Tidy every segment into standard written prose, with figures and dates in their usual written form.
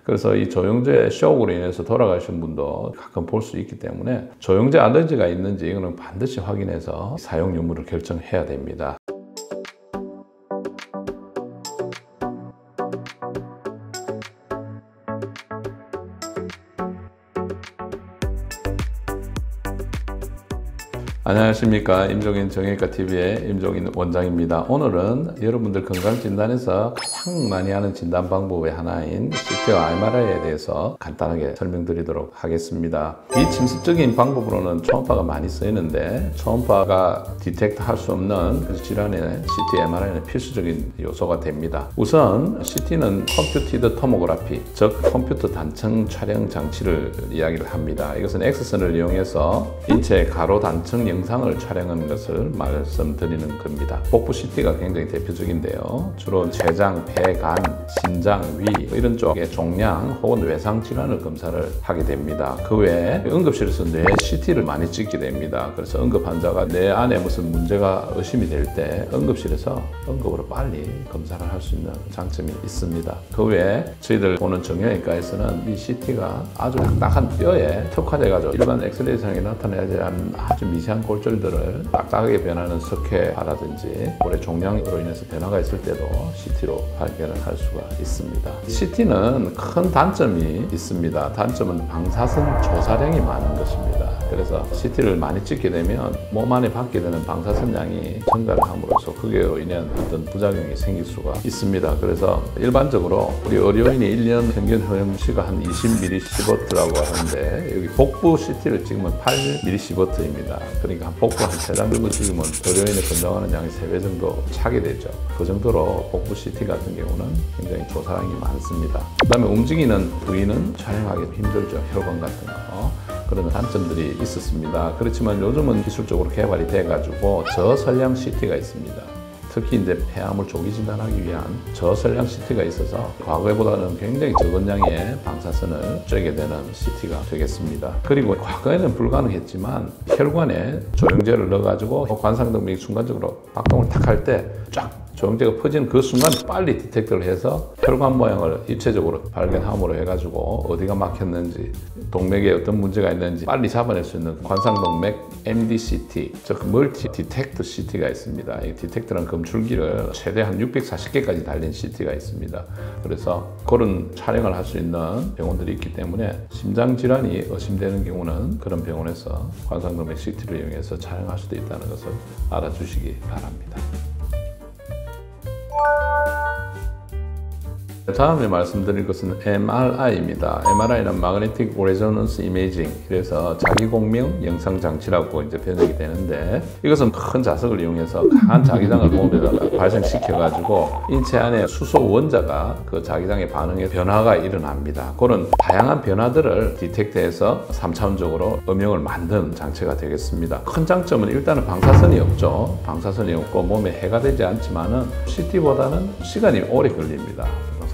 그래서 이 조영제 쇼크로 인해서 돌아가신 분도 가끔 볼 수 있기 때문에 조영제 알러지가 있는지 이거는 반드시 확인해서 사용 유무를 결정해야 됩니다. 안녕하십니까. 임종인 정형외과TV의 임종인 원장입니다. 오늘은 여러분들 건강진단에서 가장 많이 하는 진단 방법의 하나인 CT와 MRI에 대해서 간단하게 설명드리도록 하겠습니다. 비침습적인 방법으로는 초음파가 많이 쓰이는데 초음파가 디텍트 할 수 없는 그 질환에 CT, MRI는 필수적인 요소가 됩니다. 우선 CT는 컴퓨티드 토모그래피, 즉 컴퓨터 단층 촬영 장치를 이야기를 합니다. 이것은 X선을 이용해서 인체 가로 단층 영상을 촬영하는 것을 말씀드리는 겁니다. 복부 CT가 굉장히 대표적인데요. 주로 췌장, 폐, 간, 심장, 위 이런 쪽의 종양 혹은 외상 질환을 검사를 하게 됩니다. 그 외에 응급실에서 뇌 CT를 많이 찍게 됩니다. 그래서 응급 환자가 뇌 안에 무슨 문제가 의심이 될 때 응급실에서 응급으로 빨리 검사를 할 수 있는 장점이 있습니다. 그 외에 저희들 보는 정형외과에서는 이 CT가 아주 딱딱한 뼈에 특화돼가지고 일반 엑스레이상에 나타나지 않는 아주 미세한 골절들을 딱딱하게 변하는 석회화라든지 볼의 종양으로 인해서 변화가 있을 때도 CT로 발견을 할 수가 있습니다. CT는 큰 단점이 있습니다. 단점은 방사선 조사량이 많은 것입니다. 그래서 CT를 많이 찍게 되면 몸 안에 받게 되는 방사선량이 증가를 함으로써 그게로 인한 어떤 부작용이 생길 수가 있습니다. 그래서 일반적으로 우리 의료인이 1년 평균 허용치가 한 20mSv라고 하는데 여기 복부 CT를 찍으면 8mSv입니다. 그러니까 복부 한 3장 정도 찍으면 의료인의 건강하는 양이 3배 정도 차게 되죠. 그 정도로 복부 CT 같은 경우는 굉장히 조사량이 많습니다. 그 다음에 움직이는 부위는 촬영하기 힘들죠. 혈관 같은 거. 그런 단점들이 있었습니다. 그렇지만 요즘은 기술적으로 개발이 돼가지고 저설량 CT가 있습니다. 특히 이제 폐암을 조기 진단하기 위한 저설량 CT가 있어서 과거보다는 굉장히 적은 양의 방사선을 쬐게 되는 CT가 되겠습니다. 그리고 과거에는 불가능했지만 혈관에 조영제를 넣어가지고 관상동맥이 순간적으로 박동을 탁 할 때 쫙 조영제가 퍼지는 그 순간 빨리 디텍터를 해서 혈관 모양을 입체적으로 발견함으로 해가지고 어디가 막혔는지 동맥에 어떤 문제가 있는지 빨리 잡아낼 수 있는 관상동맥 MDCT, 즉 멀티 디텍터 CT가 있습니다. 이 디텍터는 검출기를 최대 한 640개까지 달린 CT가 있습니다. 그래서 그런 촬영을 할 수 있는 병원들이 있기 때문에 심장 질환이 의심되는 경우는 그런 병원에서 관상동맥 CT를 이용해서 촬영할 수도 있다는 것을 알아주시기 바랍니다. 다음에 말씀드릴 것은 MRI입니다. MRI는 Magnetic Resonance Imaging, 그래서 자기공명 영상장치라고 이제 변형이 되는데 이것은 큰 자석을 이용해서 강한 자기장을 몸에다가 발생시켜가지고 인체 안에 수소 원자가 그 자기장의 반응에 변화가 일어납니다. 그런 다양한 변화들을 디텍트해서 3차원적으로 음영을 만드는 장치가 되겠습니다. 큰 장점은 일단은 방사선이 없죠. 방사선이 없고 몸에 해가 되지 않지만은 CT보다는 시간이 오래 걸립니다.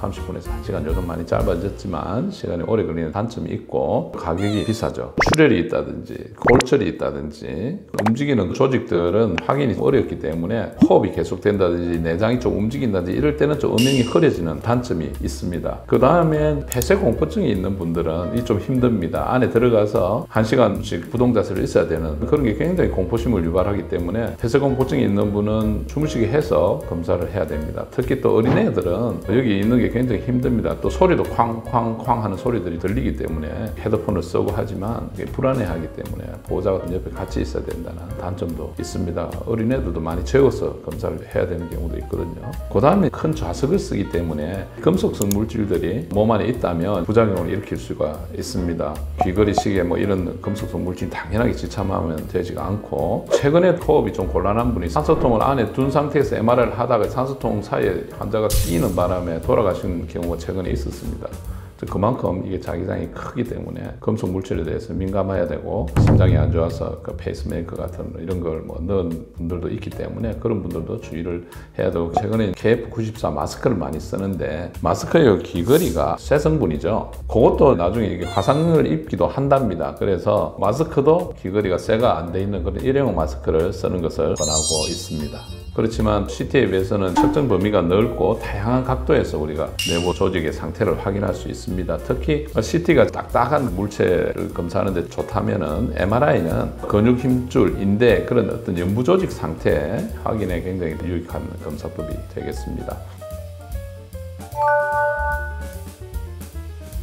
30분에서 1시간 요즘 많이 짧아졌지만 시간이 오래 걸리는 단점이 있고 가격이 비싸죠. 출혈이 있다든지 골절이 있다든지 움직이는 조직들은 확인이 어렵기 때문에 호흡이 계속된다든지 내장이 좀 움직인다든지 이럴 때는 좀 음영이 흐려지는 단점이 있습니다. 그 다음엔 폐쇄공포증이 있는 분들은 이 좀 힘듭니다. 안에 들어가서 1시간씩 부동자세로 있어야 되는 그런 게 굉장히 공포심을 유발하기 때문에 폐쇄공포증이 있는 분은 숨쉬게 해서 검사를 해야 됩니다. 특히 또 어린애들은 여기 있는 게 굉장히 힘듭니다. 또 소리도 쾅쾅쾅 하는 소리들이 들리기 때문에 헤드폰을 쓰고 하지만 불안해하기 때문에 보호자가 옆에 같이 있어야 된다는 단점도 있습니다. 어린애들도 많이 재워서 검사를 해야 되는 경우도 있거든요. 그 다음에 큰 좌석을 쓰기 때문에 금속성 물질들이 몸 안에 있다면 부작용을 일으킬 수가 있습니다. 귀걸이, 시계 뭐 이런 금속성 물질 당연하게 지참하면 되지가 않고 최근에 호흡이 좀 곤란한 분이 산소통을 안에 둔 상태에서 MRI를 하다가 산소통 사이에 환자가 끼는 바람에 돌아가신 경우가 최근에 있었습니다. 그만큼 이게 자기장이 크기 때문에 금속 물질에 대해서 민감해야 되고 심장이 안 좋아서 그 페이스메이커 같은 이런 걸 뭐 넣은 분들도 있기 때문에 그런 분들도 주의를 해야 되고 최근에 KF94 마스크를 많이 쓰는데 마스크의 귀걸이가 쇠 성분이죠. 그것도 나중에 이게 화상을 입기도 한답니다. 그래서 마스크도 귀걸이가 쇠가 안 돼 있는 그런 일회용 마스크를 쓰는 것을 권하고 있습니다. 그렇지만 CT에 비해서는 측정 범위가 넓고 다양한 각도에서 우리가 내부 조직의 상태를 확인할 수 있습니다. 특히 CT가 딱딱한 물체를 검사하는데 좋다면은 MRI는 근육 힘줄, 인대 그런 어떤 연부 조직 상태 확인에 굉장히 유익한 검사법이 되겠습니다.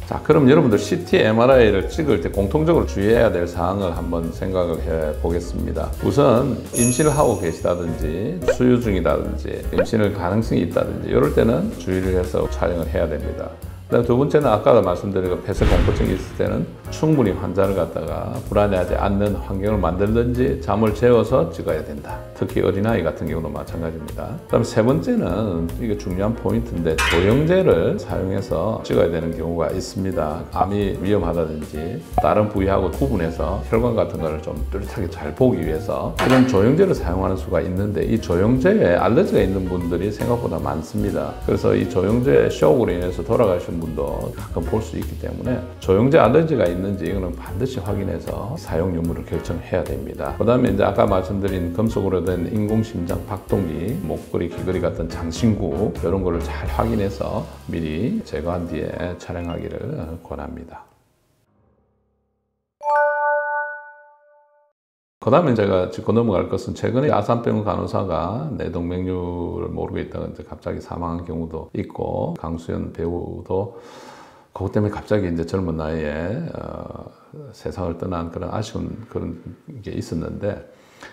자, 그럼 여러분들 CT, MRI를 찍을 때 공통적으로 주의해야 될 사항을 한번 생각을 해 보겠습니다. 우선 임신을 하고 계시다든지 수유 중이다든지 임신을 가능성이 있다든지 이럴 때는 주의를 해서 촬영을 해야 됩니다. 그다음 두 번째는 아까도 말씀드린 그 폐쇄공포증이 있을 때는 충분히 환자를 갖다가 불안해하지 않는 환경을 만들든지 잠을 재워서 찍어야 된다. 특히 어린아이 같은 경우도 마찬가지입니다. 그다음 세 번째는 이게 중요한 포인트인데 조영제를 사용해서 찍어야 되는 경우가 있습니다. 암이 위험하다든지 다른 부위하고 구분해서 혈관 같은 거를 좀 뚜렷하게 잘 보기 위해서 그런 조영제를 사용하는 수가 있는데 이 조영제에 알러지가 있는 분들이 생각보다 많습니다. 그래서 이 조영제 쇼크로 인해서 돌아가신 분도 가끔 볼 수 있기 때문에 조영제 알러지가 있는지 이거는 반드시 확인해서 사용 유무를 결정해야 됩니다. 그 다음에 이제 아까 말씀드린 금속으로 된 인공심장 박동기, 목걸이, 귀걸이 같은 장신구 이런 거를 잘 확인해서 미리 제거한 뒤에 촬영하기를 권합니다. 그 다음에 제가 짚고 넘어갈 것은 최근에 아산병원 간호사가 뇌동맥류를 모르고 있다가 이제 갑자기 사망한 경우도 있고 강수연 배우도 그것 때문에 갑자기 이제 젊은 나이에 세상을 떠난 그런 아쉬운 그런 게 있었는데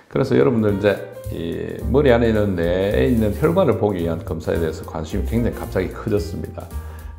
그래서 여러분들 이제 이 머리 안에 있는 뇌에 있는 혈관을 보기 위한 검사에 대해서 관심이 굉장히 갑자기 커졌습니다.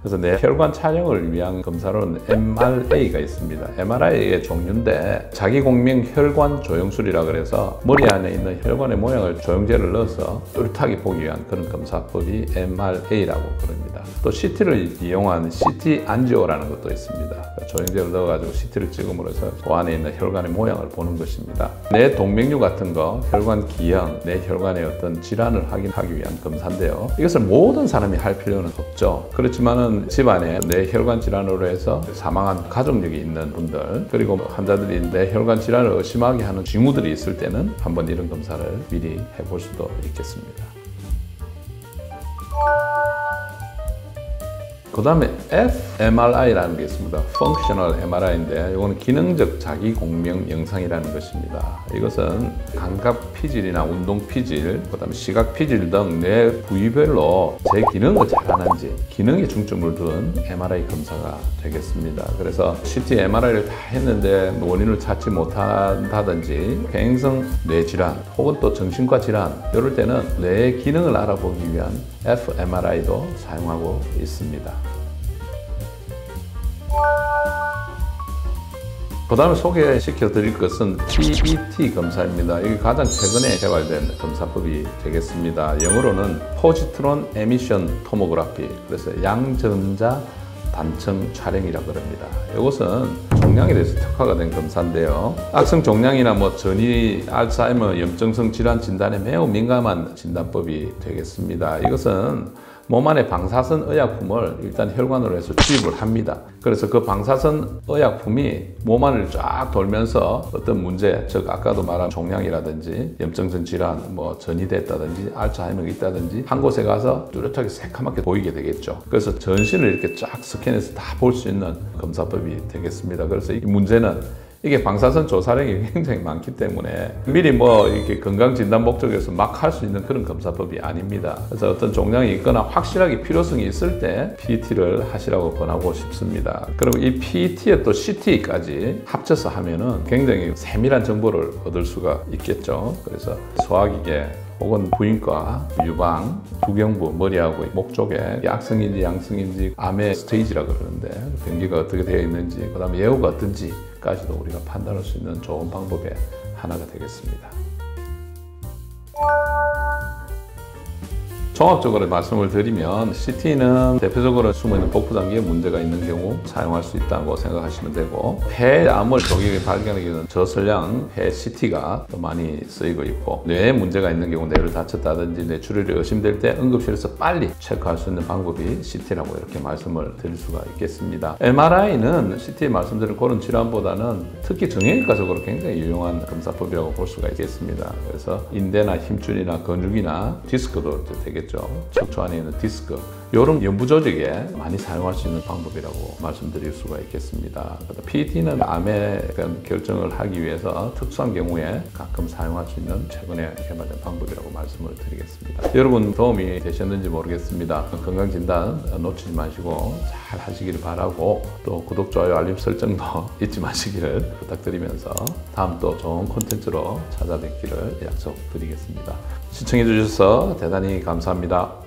그래서 뇌 혈관 촬영을 위한 검사로는 MRA가 있습니다. MRI의 종류인데 자기공명 혈관 조영술이라 그래서 머리 안에 있는 혈관의 모양을 조영제를 넣어서 뚜렷하게 보기 위한 그런 검사법이 MRA라고 부릅니다. 또 CT를 이용한 CT 안지오라는 것도 있습니다. 조영제를 넣어가지고 CT를 찍음으로써 그 안에 있는 혈관의 모양을 보는 것입니다. 뇌 동맥류 같은 거, 혈관 기형, 뇌 혈관의 어떤 질환을 확인하기 위한 검사인데요. 이것을 모든 사람이 할 필요는 없죠. 그렇지만은 집안에 뇌혈관 질환으로 해서 사망한 가족력이 있는 분들 그리고 환자들이 뇌혈관 질환을 의심하게 하는 징후들이 있을 때는 한번 이런 검사를 미리 해볼 수도 있겠습니다. 그 다음에 fMRI라는 게 있습니다. Functional MRI인데 이거는 기능적 자기공명 영상이라는 것입니다. 이것은 감각 피질이나 운동 피질, 그 다음에 시각 피질 등 뇌 부위별로 제 기능을 잘하는지 기능에 중점을 둔 MRI 검사가 되겠습니다. 그래서 CT, MRI를 다 했는데 원인을 찾지 못한다든지 폐행성 뇌질환 혹은 또 정신과 질환 이럴 때는 뇌의 기능을 알아보기 위한 fMRI도 사용하고 있습니다. 그 다음에 소개시켜 드릴 것은 PET 검사입니다. 이게 가장 최근에 개발된 검사법이 되겠습니다. 영어로는 포지트론 에미션 토모그래피, 그래서 양전자 단층 촬영이라고 합니다. 이것은 종양에 대해서 특화가 된 검사인데요. 악성 종양이나 전이, 알츠하이머, 염증성 질환 진단에 매우 민감한 진단법이 되겠습니다. 이것은 몸 안에 방사선 의약품을 일단 혈관으로 해서 투입을 합니다. 그래서 그 방사선 의약품이 몸 안을 쫙 돌면서 어떤 문제, 즉 아까도 말한 종양이라든지 염증성 질환, 전이 됐다든지 알츠하이머가 있다든지 한 곳에 가서 뚜렷하게 새카맣게 보이게 되겠죠. 그래서 전신을 이렇게 쫙 스캔해서 다 볼 수 있는 검사법이 되겠습니다. 그래서 이 문제는 이게 방사선 조사량이 굉장히 많기 때문에 미리 이렇게 건강진단 목적에서 막 할 수 있는 그런 검사법이 아닙니다. 그래서 어떤 종양이 있거나 확실하게 필요성이 있을 때 PET를 하시라고 권하고 싶습니다. 그리고 이 PET에 또 CT까지 합쳐서 하면은 굉장히 세밀한 정보를 얻을 수가 있겠죠. 그래서 소화기계 혹은 부인과, 유방, 두경부, 머리하고 목 쪽에 악성인지 양성인지 암의 스테이지라고 그러는데 병기가 어떻게 되어 있는지 그 다음에 예후가 어떤지까지도 우리가 판단할 수 있는 좋은 방법의 하나가 되겠습니다. 종합적으로 말씀을 드리면 CT는 대표적으로 숨어있는 복부 장기에 문제가 있는 경우 사용할 수 있다고 생각하시면 되고, 폐암을 조기에 발견하기 위한 저설량 폐 CT가 또 많이 쓰이고 있고, 뇌에 문제가 있는 경우 뇌를 다쳤다든지 뇌출혈이 의심될 때 응급실에서 빨리 체크할 수 있는 방법이 CT라고 이렇게 말씀을 드릴 수가 있겠습니다. MRI는 CT에 말씀드린 그런 질환보다는 특히 정형외과적으로 굉장히 유용한 검사법이라고 볼 수가 있겠습니다. 그래서 인대나 힘줄이나 근육이나 디스크도 되겠죠. 척추 안에 있는 디스크, 이런 연부 조직에 많이 사용할 수 있는 방법이라고 말씀드릴 수가 있겠습니다. PET는 암의 결정을 하기 위해서 특수한 경우에 가끔 사용할 수 있는 최근에 개발된 방법이라고 말씀을 드리겠습니다. 여러분 도움이 되셨는지 모르겠습니다. 건강진단 놓치지 마시고 잘 하시기를 바라고, 또 구독, 좋아요, 알림 설정도 잊지 마시기를 부탁드리면서 다음 또 좋은 콘텐츠로 찾아뵙기를 약속드리겠습니다. 시청해 주셔서 대단히 감사합니다.